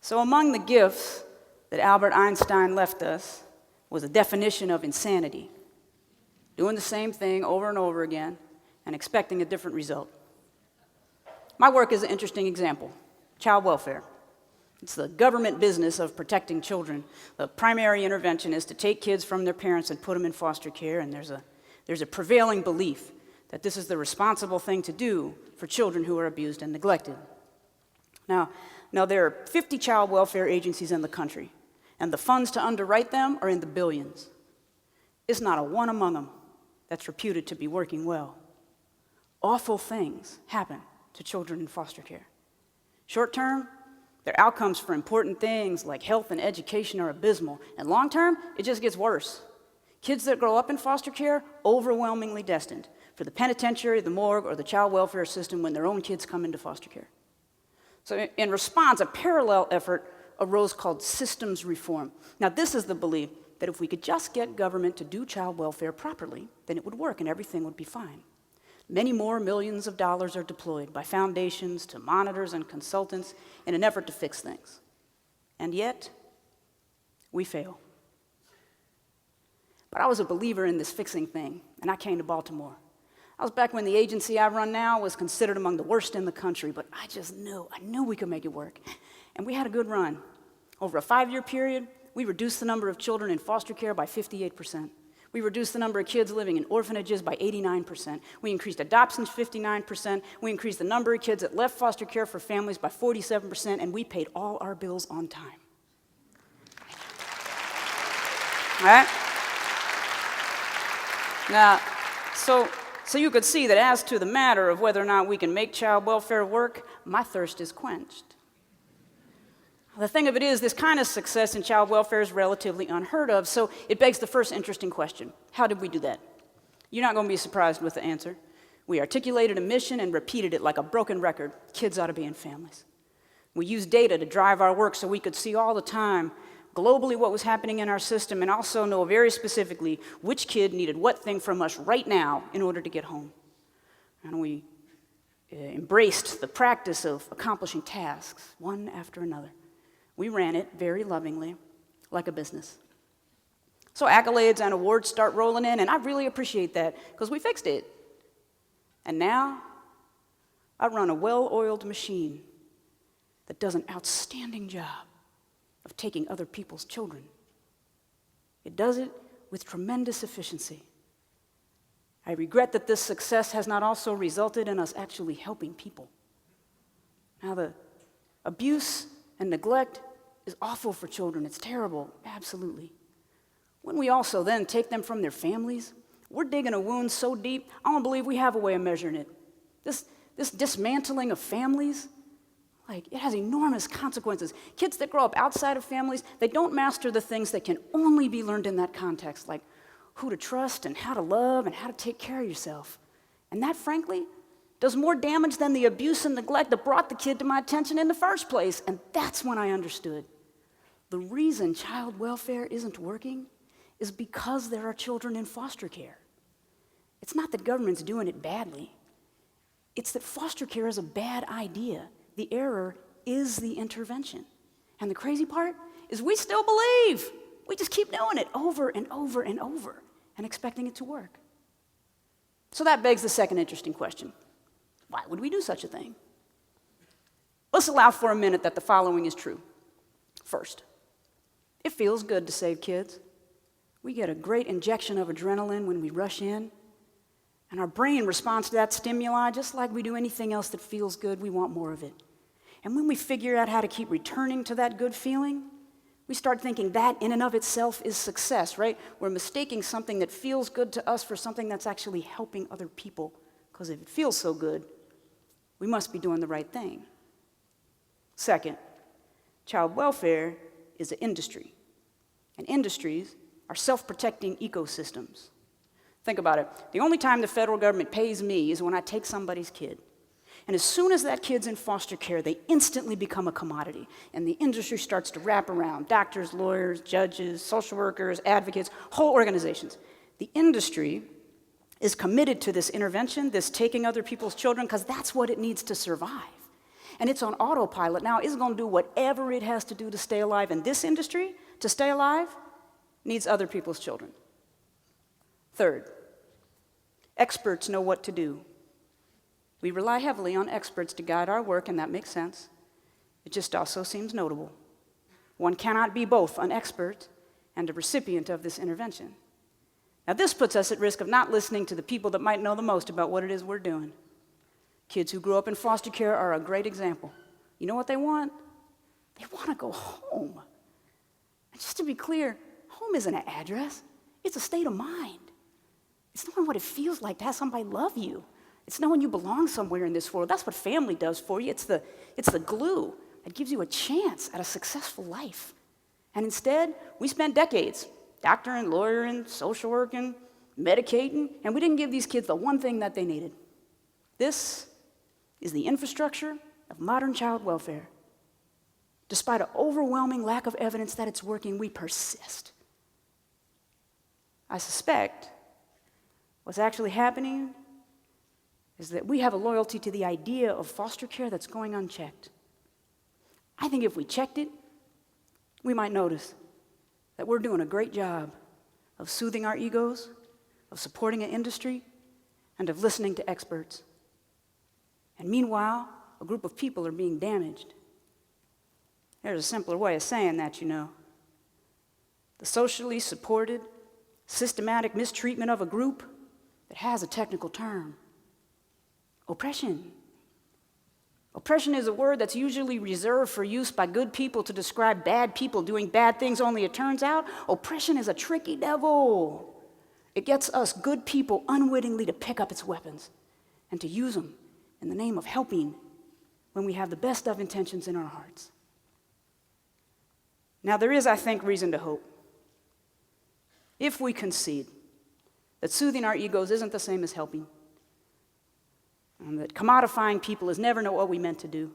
So among the gifts that Albert Einstein left us was a definition of insanity, doing the same thing over and over again and expecting a different result. My work is an interesting example: child welfare. It's the government business of protecting children. The primary intervention is to take kids from their parents and put them in foster care, and there's a prevailing belief that this is the responsible thing to do for children who are abused and neglected. Now there are 50 child welfare agencies in the country, and the funds to underwrite them are in the billions. It's not a one among them that's reputed to be working well. Awful things happen to children in foster care. Short term, their outcomes for important things like health and education are abysmal, and long term, it just gets worse. Kids that grow up in foster care, overwhelmingly destined for the penitentiary, the morgue, or the child welfare system when their own kids come into foster care. So in response, a parallel effort arose called systems reform. Now this is the belief that if we could just get government to do child welfare properly, then it would work and everything would be fine. Many more millions of dollars are deployed by foundations to monitors and consultants in an effort to fix things. And yet, we fail. But I was a believer in this fixing thing, and I came to Baltimore. I was back when the agency I run now was considered among the worst in the country, but I knew we could make it work. And we had a good run. Over a 5-year period, we reduced the number of children in foster care by 58%. We reduced the number of kids living in orphanages by 89%. We increased adoptions 59%. We increased the number of kids that left foster care for families by 47%, and we paid all our bills on time. All right? Now, so you could see that as to the matter of whether or not we can make child welfare work, my thirst is quenched. The thing of it is, this kind of success in child welfare is relatively unheard of, so it begs the first interesting question: how did we do that? You're not going to be surprised with the answer. We articulated a mission and repeated it like a broken record: kids ought to be in families. We used data to drive our work so we could see all the time, globally, what was happening in our system, and also know very specifically which kid needed what thing from us right now in order to get home. And we embraced the practice of accomplishing tasks, one after another. We ran it very lovingly, like a business. So accolades and awards start rolling in, and I really appreciate that, because we fixed it. And now, I run a well-oiled machine that does an outstanding job of taking other people's children. It does it with tremendous efficiency. I regret that this success has not also resulted in us actually helping people. Now, the abuse and neglect is awful for children. It's terrible, absolutely. When we also then take them from their families, we're digging a wound so deep, I don't believe we have a way of measuring it. This dismantling of families, it has enormous consequences. Kids that grow up outside of families, they don't master the things that can only be learned in that context, like who to trust and how to love and how to take care of yourself. And that, frankly, does more damage than the abuse and neglect that brought the kid to my attention in the first place. And that's when I understood. The reason child welfare isn't working is because there are children in foster care. It's not that government's doing it badly. It's that foster care is a bad idea. The error is the intervention. And the crazy part is we still believe. We just keep doing it over and over and over and expecting it to work. So that begs the second interesting question. Why would we do such a thing? Let's allow for a minute that the following is true. First, it feels good to save kids. We get a great injection of adrenaline when we rush in, and our brain responds to that stimuli just like we do anything else that feels good. We want more of it. And when we figure out how to keep returning to that good feeling, we start thinking that in and of itself is success, right? We're mistaking something that feels good to us for something that's actually helping other people, because if it feels so good, we must be doing the right thing. Second, child welfare is an industry, and industries are self-protecting ecosystems. Think about it. The only time the federal government pays me is when I take somebody's kid. And as soon as that kid's in foster care, they instantly become a commodity, and the industry starts to wrap around doctors, lawyers, judges, social workers, advocates, whole organizations. The industry is committed to this intervention, this taking other people's children, because that's what it needs to survive. and it's on autopilot now, it's going to do whatever it has to do to stay alive. And this industry, to stay alive, needs other people's children. Third, experts know what to do. We rely heavily on experts to guide our work, and that makes sense. It just also seems notable. One cannot be both an expert and a recipient of this intervention. Now, this puts us at risk of not listening to the people that might know the most about what it is we're doing. Kids who grew up in foster care are a great example. You know what they want? They want to go home. And just to be clear, home isn't an address. It's a state of mind. It's knowing what it feels like to have somebody love you. It's knowing you belong somewhere in this world. That's what family does for you. It's the glue that gives you a chance at a successful life. And instead, we spent decades doctoring, lawyering, social working, medicating, and we didn't give these kids the one thing that they needed. This is the infrastructure of modern child welfare. Despite an overwhelming lack of evidence that it's working, we persist. I suspect what's actually happening is that we have a loyalty to the idea of foster care that's going unchecked. I think if we checked it, we might notice that we're doing a great job of soothing our egos, of supporting an industry, and of listening to experts. And meanwhile, a group of people are being damaged. There's a simpler way of saying that, you know. The socially supported, systematic mistreatment of a group that has a technical term. Oppression. Oppression is a word that's usually reserved for use by good people to describe bad people doing bad things, only it turns out oppression is a tricky devil. It gets us good people unwittingly to pick up its weapons and to use them in the name of helping when we have the best of intentions in our hearts. Now, there is, I think, reason to hope. If we concede that soothing our egos isn't the same as helping, and that commodifying people is never what we meant to do,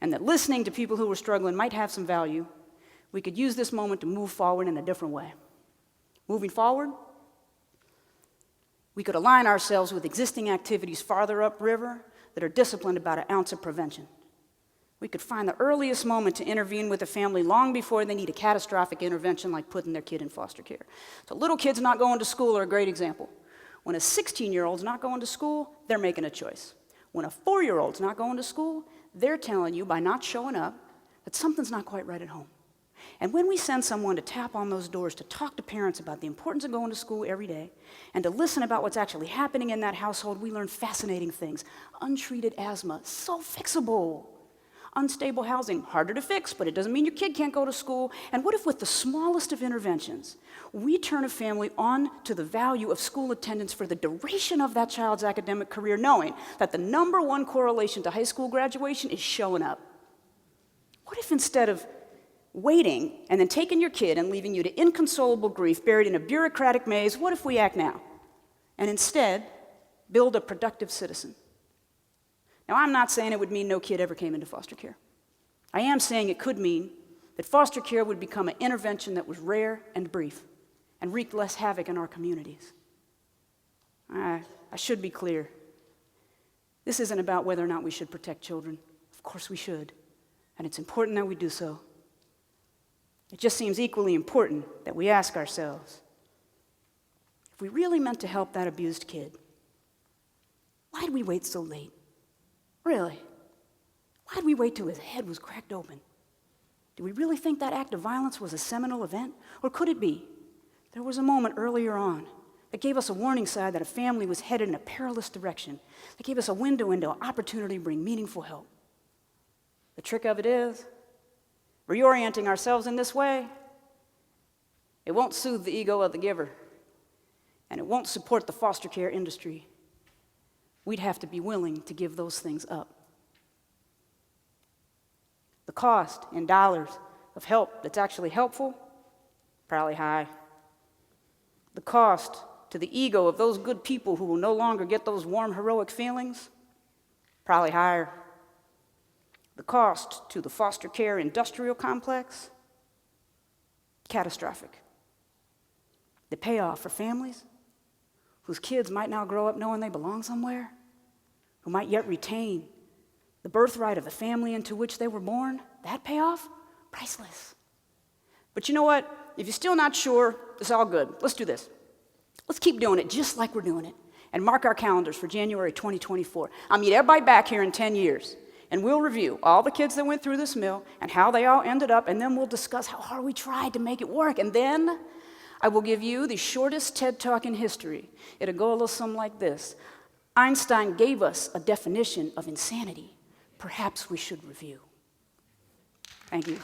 and that listening to people who were struggling might have some value, we could use this moment to move forward in a different way. Moving forward, we could align ourselves with existing activities farther upriver that are disciplined about an ounce of prevention. We could find the earliest moment to intervene with a family long before they need a catastrophic intervention like putting their kid in foster care. So little kids not going to school are a great example. When a 16-year-old's not going to school, they're making a choice. When a 4-year-old's not going to school, they're telling you by not showing up that something's not quite right at home. And when we send someone to tap on those doors to talk to parents about the importance of going to school every day and to listen about what's actually happening in that household, we learn fascinating things. Untreated asthma, so fixable. Unstable housing, harder to fix, but it doesn't mean your kid can't go to school. And what if with the smallest of interventions, we turn a family on to the value of school attendance for the duration of that child's academic career, knowing that the number one correlation to high school graduation is showing up? What if instead of waiting and then taking your kid and leaving you to inconsolable grief buried in a bureaucratic maze, what if we act now and instead build a productive citizen? Now, I'm not saying it would mean no kid ever came into foster care. I am saying it could mean that foster care would become an intervention that was rare and brief and wreaked less havoc in our communities. I should be clear. This isn't about whether or not we should protect children. Of course we should, and it's important that we do so. It just seems equally important that we ask ourselves, if we really meant to help that abused kid, why did we wait so late? Really? Why did we wait till his head was cracked open? Do we really think that act of violence was a seminal event? Or could it be there was a moment earlier on that gave us a warning sign that a family was headed in a perilous direction, that gave us a window into an opportunity to bring meaningful help? The trick of it is, reorienting ourselves in this way, it won't soothe the ego of the giver, and it won't support the foster care industry. We'd have to be willing to give those things up. The cost in dollars of help that's actually helpful, probably high. The cost to the ego of those good people who will no longer get those warm, heroic feelings, probably higher. The cost to the foster care industrial complex, catastrophic. The payoff for families whose kids might now grow up knowing they belong somewhere, who might yet retain the birthright of the family into which they were born, that payoff, priceless. But you know what? If you're still not sure, it's all good. Let's do this. Let's keep doing it just like we're doing it and mark our calendars for January 2024. I'll meet everybody back here in 10 years, and we'll review all the kids that went through this mill and how they all ended up, and then we'll discuss how hard we tried to make it work. And then I will give you the shortest TED Talk in history. It'll go a little something like this. Einstein gave us a definition of insanity. Perhaps we should review. Thank you.